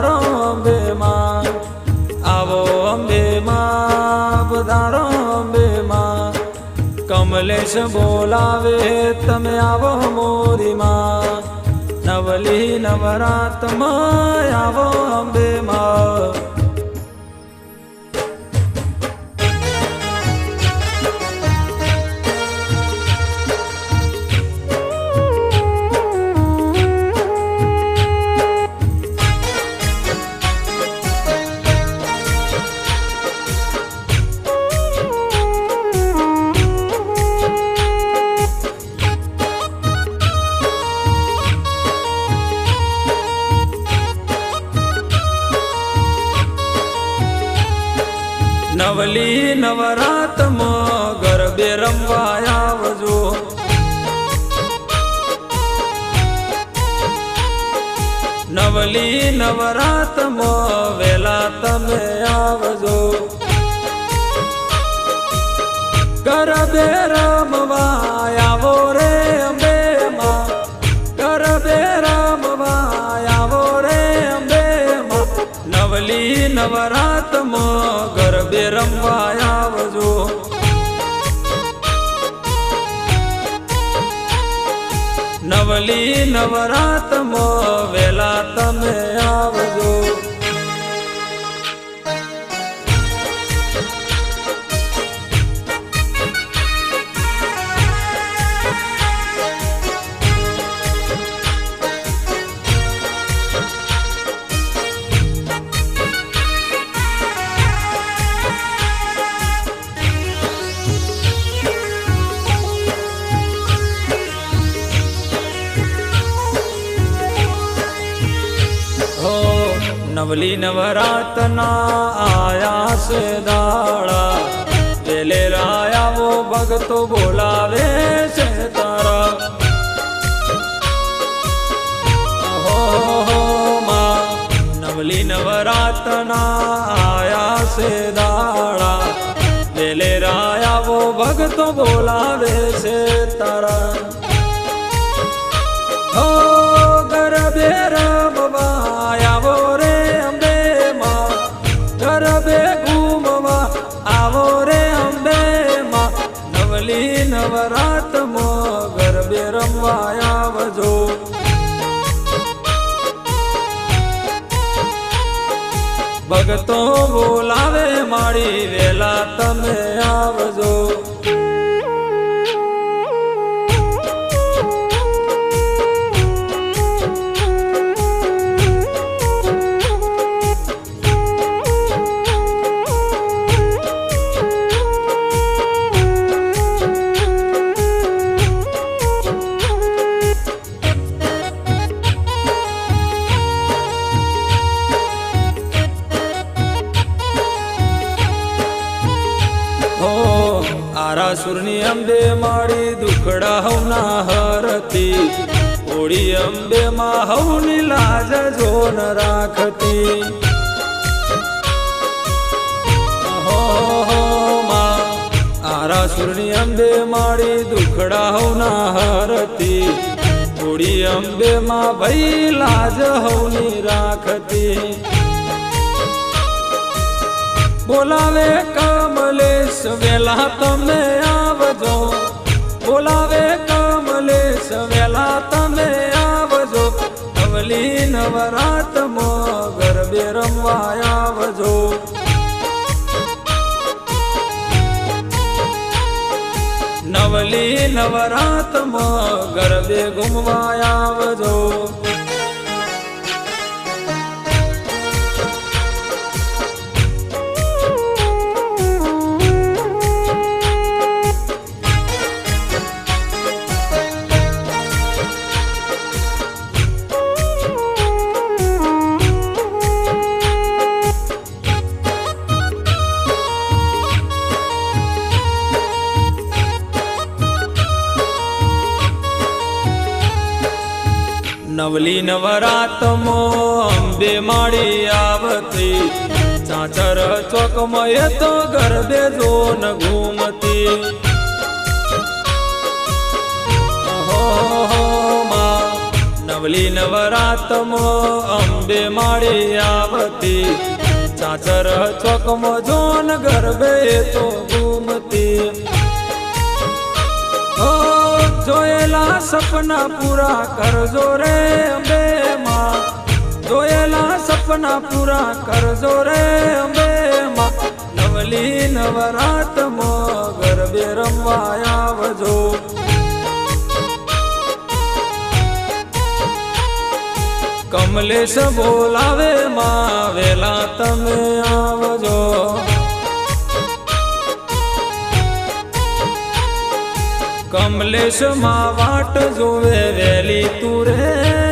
પધારો અંબે માં, આવો અંબે માં, પધારો અંબે માં, કમલેશ બોલાવે તમે આવો મોરી માં, નવલી નવરાતમાં આવો અંબે માં. નવલી નવરાતમાં ગરબે રમવા આવજો, નવલી નવરાતમાં વેલા તમે આવજો, ગરબે રમવા આવો રે અંબે માં, ગરબે રમવા આવો રે અંબે માં, નવલી નવરાતમાં ગરબે રમવા આવજો, નવલી નવરાતમાં વેલા તમે આવજો. નવલી નવરાતના આયા છે દાડા, વેલે રાયાવો ભગતો બોલાવે છે તારા, હો માં નવલી નવરાતના આયા છે દાડા, વેલે રાયાવો ભગતો બોલાવે છે તારા, હો ગરબે રમવા આવો રે અંબે માં, ગરબે ઘૂમવા આવો રે અંબે માં, નવલી નવરાતમાં ગરબે રમવા આવજો, ભગતો બોલાવે મારી વેલા તમે આવજો. આરાસુરની અંબે મારી દુખડા હવના હરતી, ઓળી અંબે માં હવની લાજ જોન રાખતી, હો માં આરાસુરની અંબે મારી દુખડા હવના હરતી, ઓળી અંબે માં ભઈ લાજ હવની રાખતી, બોલાવે કમલેશ વેલા તમે આવજો, બોલાવે કમલેશ વેલા તમે આવજો, નવલી નવરાતમાં ગરબે રમવા આવજો, નવલી નવરાતમાં ગરબે ઘૂમવા આવજો. નવલી નવરાતમાં અંબે માળી આવતી, ચાચર ચોકમાં એ તો ગરબે જોન ઘૂમતી, નવલી નવરાતમાં અંબે માળી આવતી ચાચર ચોકમાં જોન ગરબે તો ઘૂમતી ઓ જોયેલા સપના પૂરા કરજો રે અંબે માં જોયેલા સપના પૂરા કરજો રે અંબે માં નવલી નવરાતમાં ગરબે રમવા આવજો કમલેશ બોલાવે માં વેલા તમે આવજો કમલેશ માં વાટ જોવે વેલી તું રે